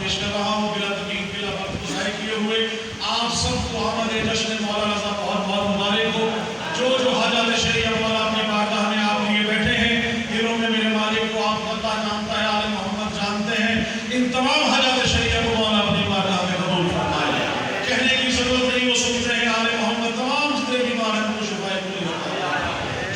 پیش کر رہا ہوں بلا تکلیف بلا وقت گزارے کیے ہوئے آپ سب کو آمد جشن مولا رضا بہت بہت مبارک ہو. جو حاجات شریعہ مولا اپنی بارگاہ میں آپ لیے بیٹھے ہیں دلوں میں میرے مالک کو آپ اللہ جانتا ہے آل محمد جانتے ہیں ان تمام حاجات شریعہ کو مولا اپنی بارگاہ میں قبول فرمائے. کہنے کی ضرورت نہیں وہ سنتے ہیں آل محمد تمام جتنے بیمار ہیں ان کو شفائے پوری فرمائے.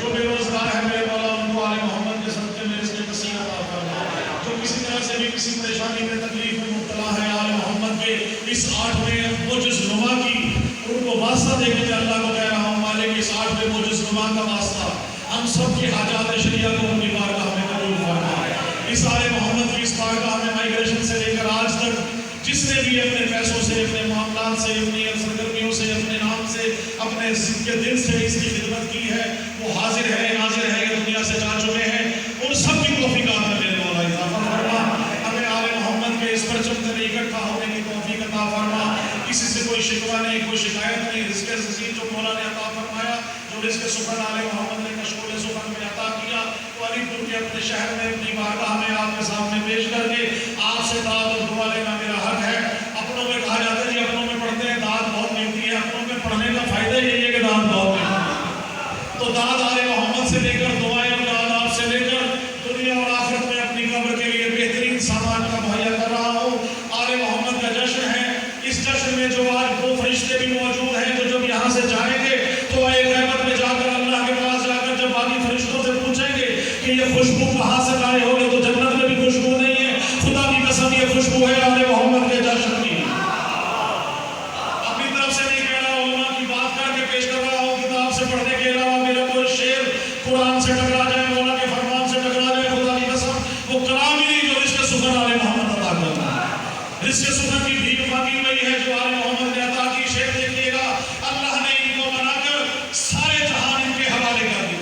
جو بے روزگار ہے میرے مولا ان کو آل محمد کے صدقے میں رزق کثیر عطا فرمائے. جو کسی طرح سے بھی کسی پریشانی میں تکلیف میں مبتلا ہے آل محمد کے اس 8ویں معجز نما کی ان کو واسطہ دے کے اللہ کو کہہ رہا ہوں مالک اس 8ویں معجز نما کا واسطہ ہم سب کی حاجات شریعہ کو اپنی بارگاہ میں قبول فرمائے. اس آل محمد کی اس بارگاہ میں مائیگریشن سے لے کر آج تک جس نے بھی اپنے پیسوں سے اپنے معاملات سے اپنی سرگرمیوں سے اپنے نام سے اپنے کے دل سے اس کی خدمت کی ہے وہ حاضر ہے ناظر ہے یہ دنیا سے جا چکے ہیں. ان سب کی توفیقات میں میرے مولا اضافہ فرما. ہمیں آل محمد کے اس پرچم سے اکٹھا ہونے کی توفیق عطا فرما. کسی سے کوئی شکوہ نہیں کوئی شکایت نہیں. رزق عظیم جو مولا نے عطا فرمایا جو رزق سخن آل محمد نے مشغول سخن میں عطا کیا تو علی پور کے اپنے شہر میں اپنی بارگاہ میں آپ کے سامنے پیش کر کے آپ سے دعا اور دعا لینا میرا حق ہے. اپنوں میں کہا جاتا ہے جی اپنوں میں پڑھتے ہیں داد بہت ملتی ہے. اپنوں میں پڑھنے کا فائدہ یہی ہے کہ داد بہت ملتی ہے. تو داد آل محمد سے لے کر دعائیں اور داد آپ سے لے کر دنیا اور آخرت میں اپنی قبر کے لیے بہترین سامان کا مہیا کر رہا ہوں. آل محمد کا جشن ہے. اس جشن میں جو آج 2 فرشتے بھی موجود ہیں جو جب یہاں سے جائیں گے تو ایک غیبت میں جا کر اللہ کے پاس جا کر جب باقی فرشتوں سے پوچھیں گے کہ یہ خوشبو کہاں سے لائے ہو گے تو جنت میں بھی خوشبو نہیں ہے. خدا کی قسم یہ خوشبو ہے آل محمد کے جشن کی. اپنی طرف سے نہیں کہہ رہا علماء کی بات کر کے پیش کر رہا ہوں کتاب سے پڑھنے کے علاوہ میرا کوئی شعر قرآن سے ٹکرا جائے مولا کے فرمان سے ٹکرا جائے خدا کی قسم وہ کلام ہی نہیں جو رزق سخن آل محمد عطا کرتا ہے. رزق سخن کی بھیک مانگی ہوئی ہے جو آل محمد نے عطا کی. شعر دیکھیے گا اللہ نے ان کو بنا کر سارے جہان ان کے حوالے کر دیے.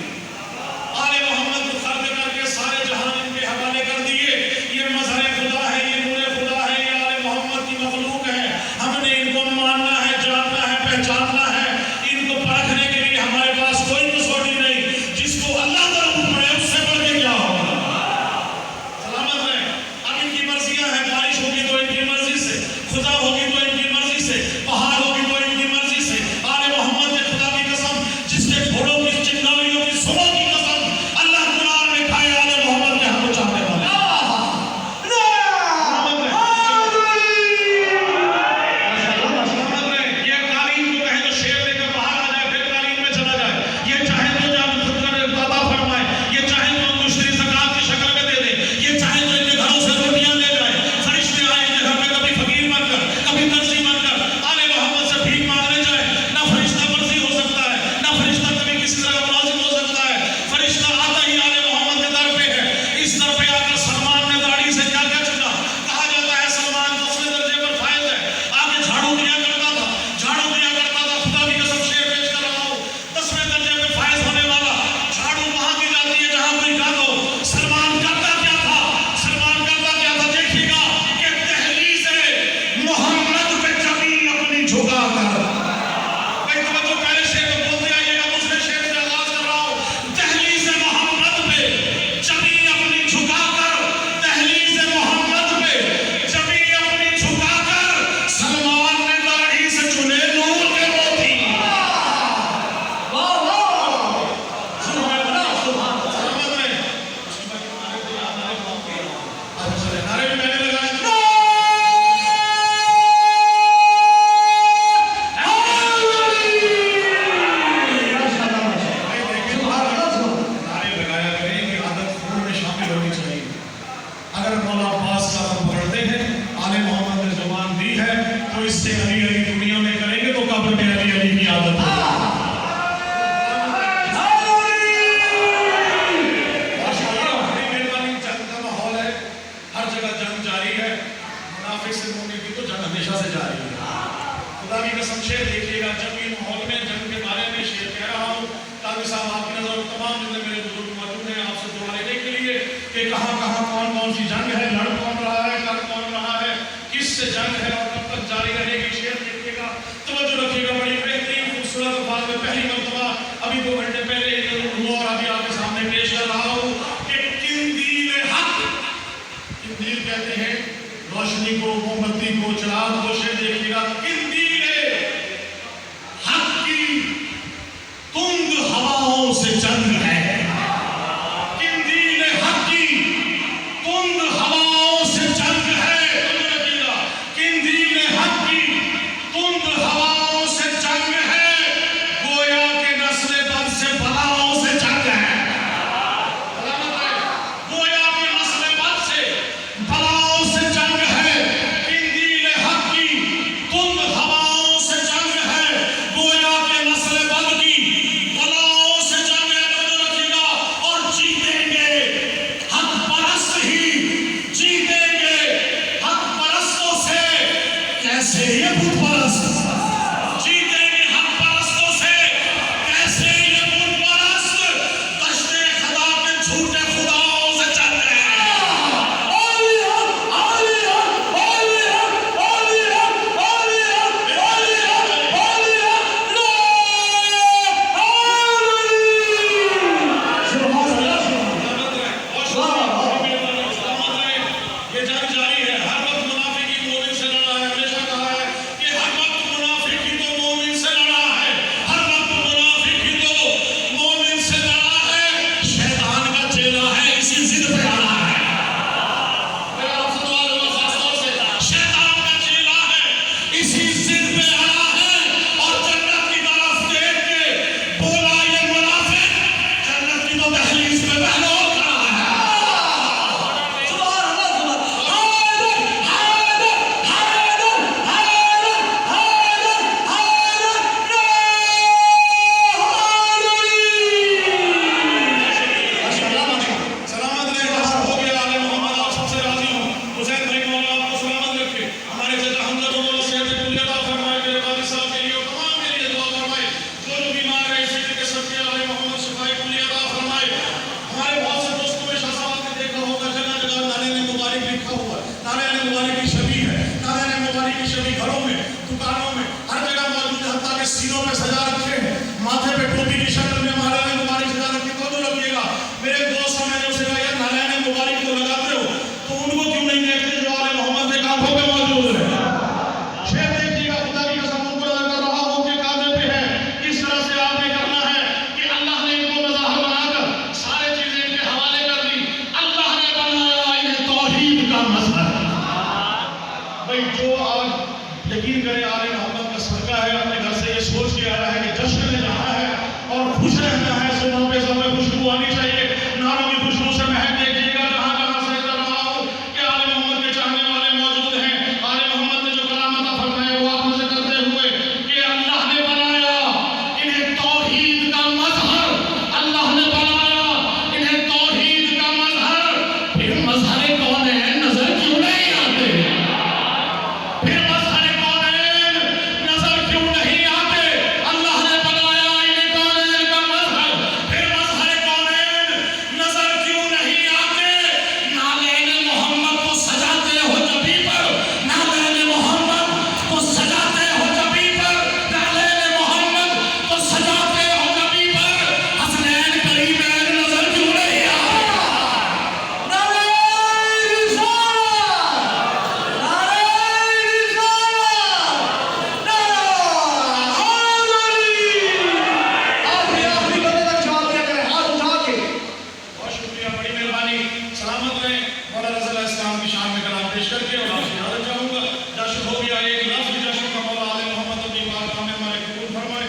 آل محمد کو خلق کر کے سارے جہان ان کے حوالے کر دیے. یہ مظہر خدا ہے یہ نور خدا ہے یہ آل محمد کی مخلوق ہے. ہم نے ان کو ماننا ہے جاننا ہے پہچاننا ہے. ان کو پرکھنے کے لیے ہمارے پاس کوئی کسوٹی نہیں. جس کو اللہ تعالیٰ پڑے اس سے بڑھ کے کیا ہوگا. سلامت ہے. اب ان کی مرضیاں ہیں. بارش ہوگی تو ان کی مرضی سے خدا ہوگی تو ان کی مرضی سے پہاڑ ہوگی تو ان کی مرضی سے. آل محمد کے خدا کی قسم جس کے گھوڑوں کی چنگاریوں کی سنوں کی قسم اللہ قرآن میں کھائے آل محمد کے ہم کو چاہنے والے روشنی کو، مومبتی کو، چراغ کو سے دیکھیے گا، قندیل حق کی تند ہواؤں سے جنگ ہے، قندیل حق کی تند ہواؤں سے جنگ ہے، قندیل حق کی تند ہواؤں سے جنگ ہے، گویا کے نسل بد سے بلاؤں سے جنگ ہے، گویا کے نسل بد سے بلاؤں سے جنگ ہے، قندیل حق کی تند ہواؤں سے جنگ ہے، گویا کے نسل بد کی بلاؤں سے جنگ ہے، اور جیتیں گے حق پرست ہی جیتیں گے، حق پرستوں سے کیسے یہ بت پرست جیتیں گے، حق پرستوں سے کیسے یہ بت پرست، دشت خدا کے جھوٹے خداؤں سے جنگ ہے، یہ جنگ جاری ہے، ہر وقت منافقی مومن سے لڑا ہے، ہمیشہ کہا ہے کہ ہر وقت منافقی تو مومن سے لڑا ہے، ہر وقت منافقی تو مومن سے لڑا ہے، شیطان کا چیلا ہے، اسی ضد پہ اڑا ہے، میرا آپ سے دعا ہے خاص طور سے، شیطان کا چیلا ہے، اسی ضد پہ اڑا ہے، اور جنت کی طرف دیکھ کے بولا یہ منافق جنت کی تو دہلیز پہ بہلو کھڑا ہے، سلامت رہے، جشن ہو گیا، آل محمد آپ سب سے راضی ہوں، حسین بھائی مولا آپ کو سلامت رکھے، ہمارے چچا حمزہ کو مولا صحت کلی عطا فرمائے، میرے والد صاحب کے لیے اور تمام کے لیے دعا فرمائے، جو بیمار ہے اس کے سب کے آل محمد شفائے کلی عطا فرمائے، ہمارے بہت سے دوستوں میں شاہ صاحب نے دیکھا ہوگا جگہ جگہ نعرہ مبارک لکھا ہوا ہے، نعرہ مبارک کی شبیہ ہے، نعرہ مبارک کی شبیہ گھروں میں، دکانوں میں، ہر جگہ موجود ہے، حتیٰ کہ سینوں پہ سجا رکھے ہیں، ماتھے پہ ٹوپی کی شکل میں نعرہ مبارک سجا رکھے، تو رکھیے گا، میرے دوست نے میں نے اسے کہا یار نعرہ مبارک کو لگاتے ہو تو ان کو کیوں نہیں دیکھتے جو آل محمد کے کانٹوں پہ موجود ہے، شیر دیکھیے گا، خدا کی قسم ان کو نظر کر رہا ہوں کہ کاندھے پہ ہے، اس طرح سے آپ نے کرنا ہے کہ اللہ نے ان کو مظاہر بنا کر سارے چیزیں ان کے حوالے کر دی، اللہ نے بنایا انہیں توحید کا مظہر، بھئی جو آج یقین کرے آل محمد کا صدقہ ہے، اپنے گھر سے یہ سوچ کے آیا ہے کہ جشن میں جانا ہے اور خوش رہنا ہے، سنوں پہ سب میں خوشبو آنی چاہیے، ناروں کی خوشبو سے مہک دیکھیے گا، جہاں جہاں سے کر رہا ہوں کہ آل محمد کے چاہنے والے موجود ہیں، آل محمد نے جو کلام عطا فرمایا وہ آپ سے کرتے ہوئے کہ اللہ نے بنایا انہیں توحید کا مظہر، اللہ نے بنایا انہیں توحید کا مظہر، پھر مظہر کونین نظر کیوں نہیں آتے، پھر مظہر کونین نظر کیوں نہیں آتے، اللہ نے بنایا انہیں کونین کا مظہر، پھر مظہر کونین نظر کیوں نہیں آتے، نالین محمد کو سجاتے ہو جبی پر، نالین محمد کو سجاتے ہو جبی پر، نالین محمد کو سجاتے ہو جبی پر، حسنین کریمین نظر کیوں نہیں آتے، نعرہ رسالت، نعرہ رسالت، نعرہ حیدری، آخری بندے تک جواب دیا کریں، ہاتھ اٹھا کے، بہت شکریہ، بڑی مہربانی، سلامت رہیں، مولا رضی اللہ السلام کی شان میں کلام پیش کر کے اور آپ سے حاضر چاہوں گا، جشن ہو گیا، ایک لفظ جشن کا مولا آل محمد اپنی بارگاہ میں ہمارے قبول فرمائے،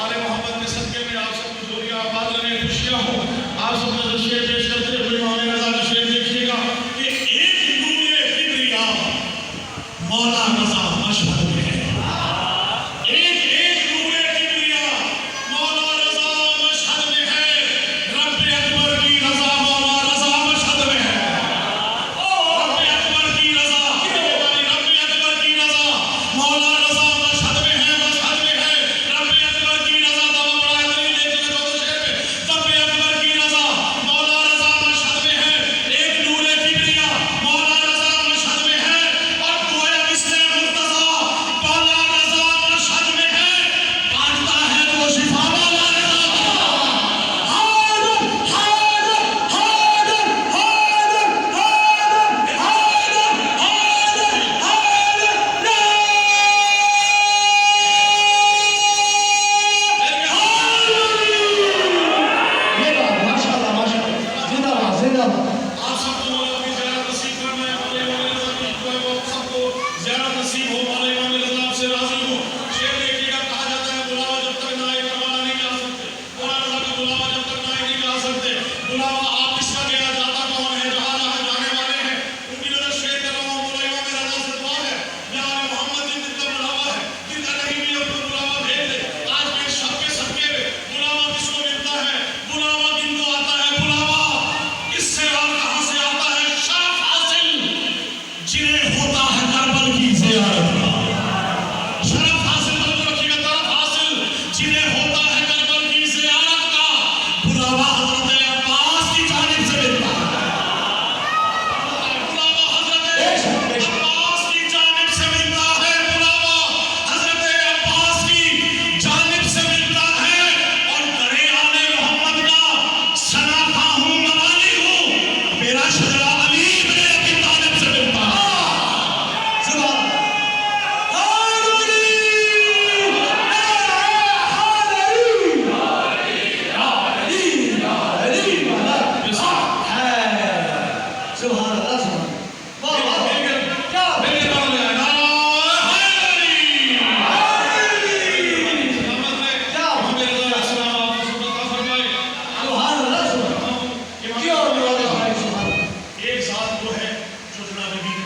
آل محمد کے صدقے میں آپ سب کی زوریاں آباد رہے، خوشیاں ہوں، آپ سب نظر شیر پیش کرتے ہوئے امام رضا کا شیر دیکھیے گا کہ ایک نور کبریا مولا رضا مشہد میں ہے، ایک نور کبریا مولا رضا مشہد میں ہے، رب اکبر کی رضا مولا رضا مشہد میں ہے، رب اکبر کی رضا، رب اکبر کی رضا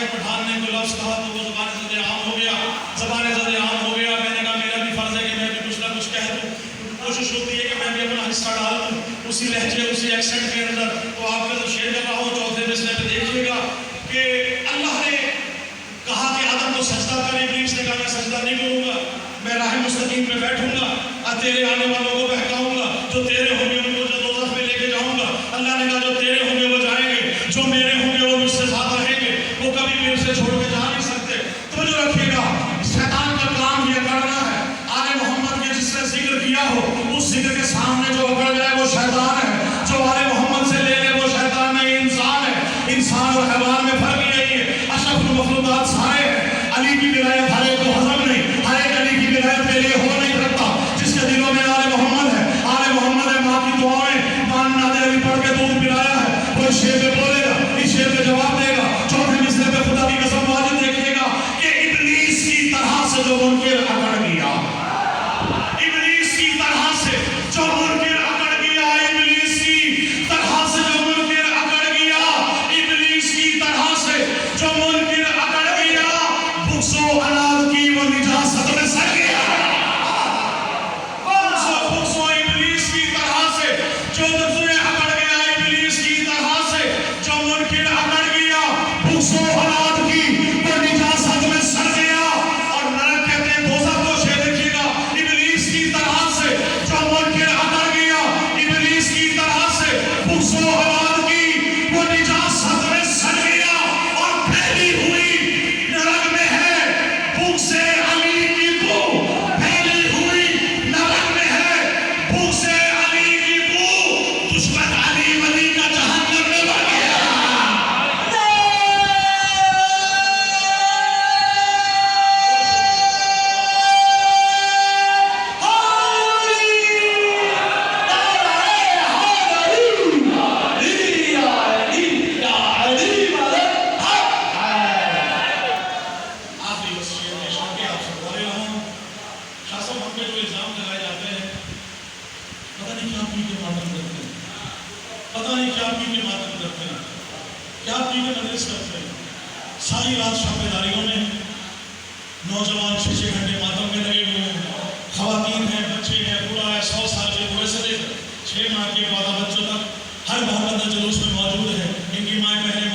ایک پٹھان نے کوئی لفظ کہا تو وہ زبان زد عام ہو گیا، زبان زد عام ہو گیا. میں نے کہا میرا بھی فرض ہے کہ میں بھی کچھ نہ کچھ کہہ دوں. کوشش ہوتی ہے کہ میں بھی اپنا حصہ ڈال دوں اسی لہجے اسی ایکسنٹ کے اندر. تو آپ کا جو شعر کر رہا ہوں چوتھے مصرع پہ دیکھیے گا کہ اللہ نے کہا کہ آدم کو سجدہ کرے. ابلیس نے کہا میں سجدہ نہیں کروں گا، میں راہ مستقیم پہ بیٹھوں گا اور تیرے آنے والوں کو بہکاؤں گا. جو تیرے ہوں گے ان کو جو دوزخ میں لے کے جاؤں گا. اللہ نے کہا جو تیرے ہوں گے وہ جائیں گے، جو میرے ہوں گے وہ مجھ سے ساتھ رہیں گے، وہ کبھی بھی مجھ سے چھوڑ کے جا نہیں سکتے. تو جو رکھیے گا شیطان کا کام یہ کرنا ہے آل محمد کے جس نے ذکر کیا ہو اس ذکر کے سامنے جو اکڑ جائے وہ شیطان ہے. جو آل محمد سے لے لے وہ شیطان نہیں انسان ہے. انسان اور حیوان میں فرق یہی ہے، اشرف المخلوقات سارے ہیں. علی کی ولایت ہر ایک کو ہضم نہیں، ہر ایک علی کی ولایت کے لیے ہو نہیں سکتا. جس کے دلوں میں آل محمد ہے، آل محمد ہے. ماں کی دعائیں مان نادر علی پڑھ کے دودھ پلایا ہے. کوئی شعر پہ بولے گا اس شعر پہ جواب دے گا. چوتھے مصرع پہ خدا کی قسم واجب دیکھیے گا کہ ابلیس کی طرح سے جو منکر اکڑ گیا، ابلیس کی طرح سے جو منکر اکڑ گیا، ابلیس کی طرح سے جو منکر اکڑ گیا، ابلیس کی طرح سے جو منکر اکڑ گیا، بغض و عناد کی وہ نجاست میں سر گیا. بغض و ابلیس کی طرح سے جو دشمن اکڑ گیا، ابلیس کی طرح سے جو منکر اکڑ گیا، بغض و عناد کی وہ نجاست میں سر گیا. اور نرک کہتے ہیں دوزخ کو. شعر دیکھیے گا ابلیس کی طرح سے جو منکر اکڑ گیا، ابلیس کی طرح سے بغض و عناد کی وہ نجاست میں سر گیا. اور پھیلی ہوئی نرک میں ہے بغض علی کی بو، پھیلی ہوئی نرک میں ہے بغض علی کی بو. دشمن علی ولی کا جہنم میں بڑھ گیا. آخری بس شعر میں شاہ کے آپ سے بولے رہا ہوں. شاہ صاحب ہم پہ جو الزام لگائے جاتے ہیں پتہ نہیں کیا پی کے ماتم کرتے ہیں، پتہ نہیں کیا پی کے ماتم کرتے ہیں، کیا پی کے مجلس کرتے ہیں. ساری رات شاپے داریوں میں نوجوان 6 گھنٹے ماتم میں لگے ہوئے ہیں. خواتین ہیں، بچے ہیں، بوڑھا ہے، 100 سال کے بوڑھے سے لے کر 6 ماہ کے پودا بچوں تک ہر محمد جلوس میں موجود ہے. ان کی مائیں بہنیں